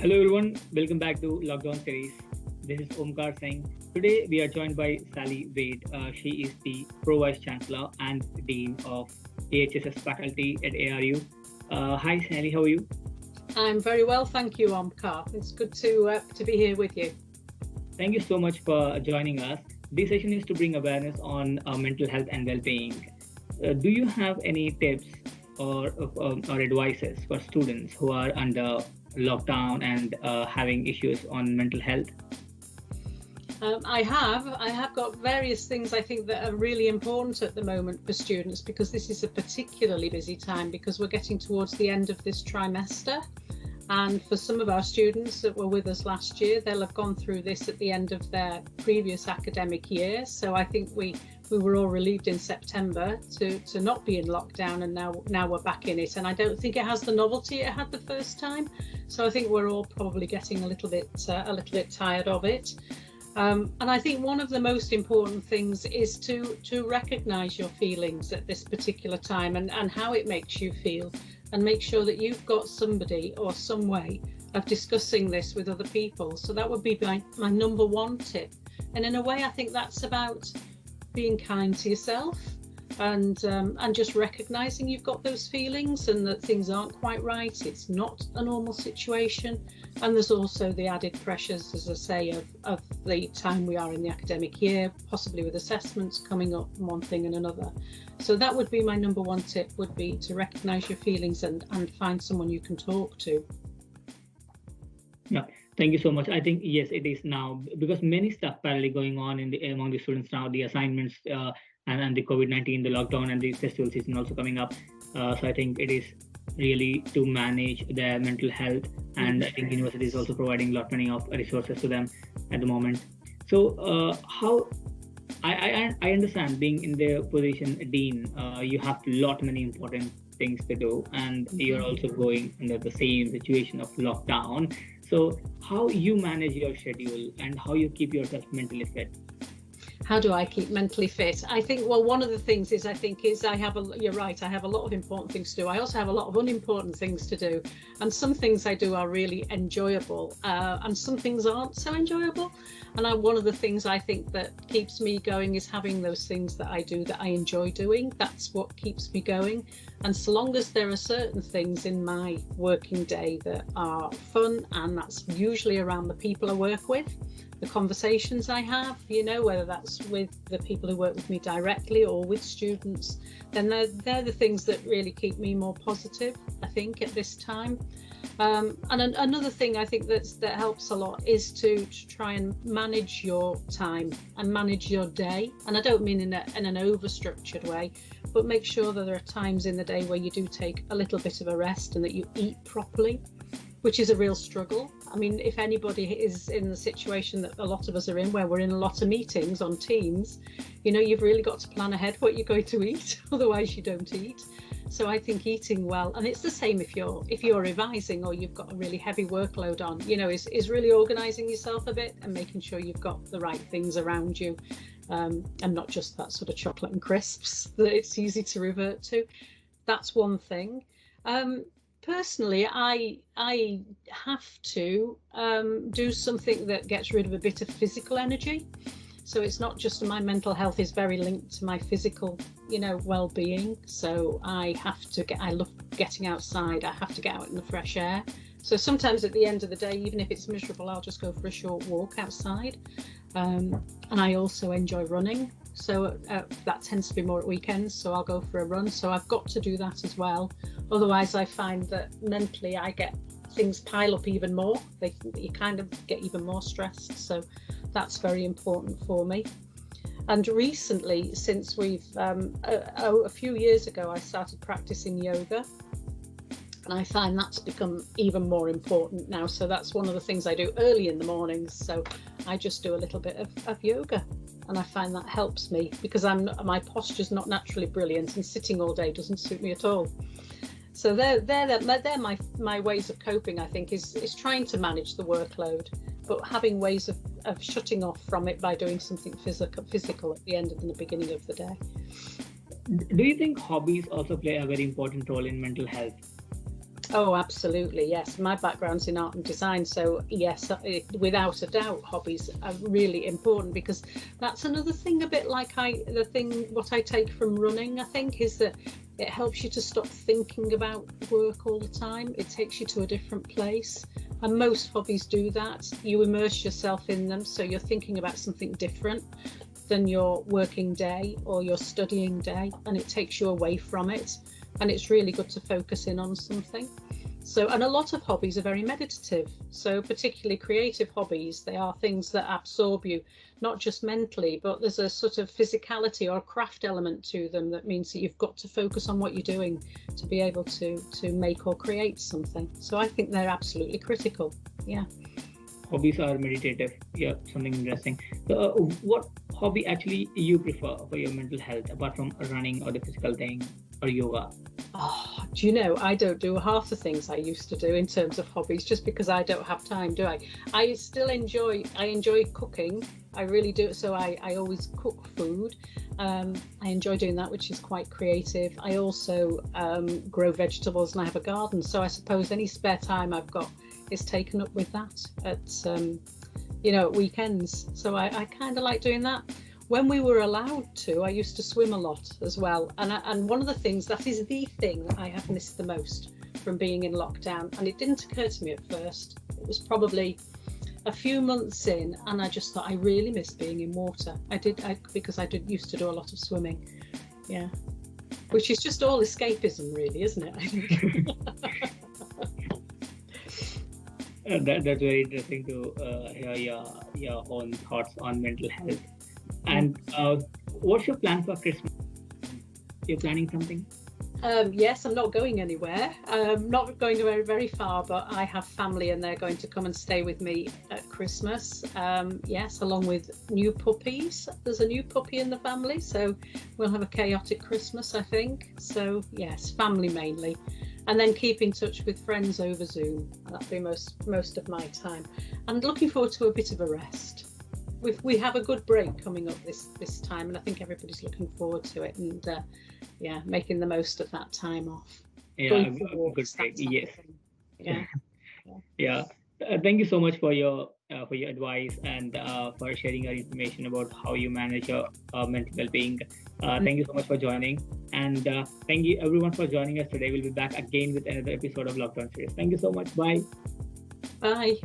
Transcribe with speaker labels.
Speaker 1: Hello everyone, welcome back to Lockdown Series. This is Omkar Singh. Today we are joined by Sally Wade. She is the Pro Vice Chancellor and Dean of AHSS faculty at ARU. Hi Sally, how are you?
Speaker 2: I'm very well, thank you, Omkar. It's good to be here with you.
Speaker 1: Thank you so much for joining us. This session is to bring awareness on mental health and well-being. Do you have any tips or advices for students who are under lockdown and having issues on mental health?
Speaker 2: I have got various things I think that are really important at the moment for students, because this is a particularly busy time because we're getting towards the end of this trimester. And for some of our students that were with us last year, they'll have gone through this at the end of their previous academic year. So I think we were all relieved in September to not be in lockdown, and now we're back in it. And I don't think it has the novelty it had the first time. So I think we're all probably getting a little bit tired of it. And I think one of the most important things is to recognise your feelings at this particular time and how it makes you feel, and make sure that you've got somebody or some way of discussing this with other people. So that would be my number one tip. And in a way, I think that's about being kind to yourself and just recognising you've got those feelings and that things aren't quite right. It's not a normal situation. And there's also the added pressures, as I say, of the time we are in the academic year, possibly with assessments coming up, one thing and another. So that would be my number one tip, would be to recognise your feelings and find someone you can talk to.
Speaker 1: Yeah, thank you so much. I think yes, it is now because many stuff parallelly going on among the students now, the assignments and the COVID-19, the lockdown, and the festival season also coming up. So I think it is really to manage their mental health, and I think university is also providing a lot many of resources to them at the moment. So how I understand being in the position dean, you have a lot many important things to do, and you're also going under the same situation of lockdown. So how you manage your schedule and how you keep yourself mentally fit?
Speaker 2: How do I keep mentally fit? I think, well, one of the things is you're right, I have a lot of important things to do. I also have a lot of unimportant things to do. And some things I do are really enjoyable, and some things aren't so enjoyable. And one of the things I think that keeps me going is having those things that I do that I enjoy doing. That's what keeps me going. And so long as there are certain things in my working day that are fun, and that's usually around the people I work with, the conversations I have, whether that's with the people who work with me directly or with students, then they're the things that really keep me more positive, I think, at this time. And another thing I think that helps a lot is to try and manage your time and manage your day. And I don't mean in an overstructured way, but make sure that there are times in the day where you do take a little bit of a rest and that you eat properly, which is a real struggle. I mean, if anybody is in the situation that a lot of us are in, where we're in a lot of meetings on Teams, you've really got to plan ahead what you're going to eat, otherwise you don't eat. So I think eating well, and it's the same if you're revising or you've got a really heavy workload on, is really organising yourself a bit and making sure you've got the right things around you, and not just that sort of chocolate and crisps that it's easy to revert to. That's one thing. Personally, I have to do something that gets rid of a bit of physical energy. So it's not just my mental health is very linked to my physical, well-being. So I love getting outside. I have to get out in the fresh air. So sometimes at the end of the day, even if it's miserable, I'll just go for a short walk outside. And I also enjoy running. So that tends to be more at weekends, so I'll go for a run. So I've got to do that as well. Otherwise, I find that mentally I get things pile up even more. You kind of get even more stressed. So that's very important for me. And recently, since we've, a few years ago, I started practicing yoga. And I find that's become even more important now. So that's one of the things I do early in the mornings. So I just do a little bit of yoga. And I find that helps me because my posture's not naturally brilliant, and sitting all day doesn't suit me at all. So they're my ways of coping, I think, is trying to manage the workload, but having ways of shutting off from it by doing something physical at the end and the beginning of the day.
Speaker 1: Do you think hobbies also play a very important role in mental health?
Speaker 2: Oh, absolutely. Yes. My background's in art and design. So yes, without a doubt, hobbies are really important, because that's another thing, a bit like what I take from running, I think, is that it helps you to stop thinking about work all the time. It takes you to a different place. And most hobbies do that. You immerse yourself in them. So you're thinking about something different than your working day or your studying day, and it takes you away from it. And it's really good to focus in on something. So, and a lot of hobbies are very meditative. So particularly creative hobbies, they are things that absorb you, not just mentally, but there's a sort of physicality or a craft element to them that means that you've got to focus on what you're doing to be able to make or create something. So I think they're absolutely critical. Yeah.
Speaker 1: Hobbies are meditative. Yeah, something interesting. So, what hobby actually you prefer for your mental health, apart from running or the physical thing or yoga?
Speaker 2: Oh, do you know, I don't do half the things I used to do in terms of hobbies, just because I don't have time, do I? I enjoy cooking. I really do. So I always cook food. I enjoy doing that, which is quite creative. I also grow vegetables, and I have a garden. So I suppose any spare time I've got is taken up with that at weekends. So I kind of like doing that. When we were allowed to, I used to swim a lot as well. And one of the things, that is the thing that I have missed the most from being in lockdown. And it didn't occur to me at first. It was probably a few months in, and I just thought I really miss being in water. Because I used to do a lot of swimming. Yeah. Which is just all escapism, really, isn't it? I think.
Speaker 1: That's very interesting to hear your own thoughts on mental health. And what's your plan for Christmas? You're planning something?
Speaker 2: Yes, I'm not going anywhere. Not going very, very far, but I have family, and they're going to come and stay with me at Christmas. Yes, along with new puppies. There's a new puppy in the family, so we'll have a chaotic Christmas, I think. So yes, family mainly. And then keep in touch with friends over Zoom. That'll be most of my time. And looking forward to a bit of a rest. We have a good break coming up this time, and I think everybody's looking forward to it, and making the most of that time off.
Speaker 1: Yeah, a good break. Yes.
Speaker 2: Yeah.
Speaker 1: Yeah. Thank you so much for your advice, and for sharing your information about how you manage your mental well-being. Thank you so much for joining, and thank you everyone for joining us today. We'll be back again with another episode of Lockdown Series. Thank you so much. Bye.
Speaker 2: Bye.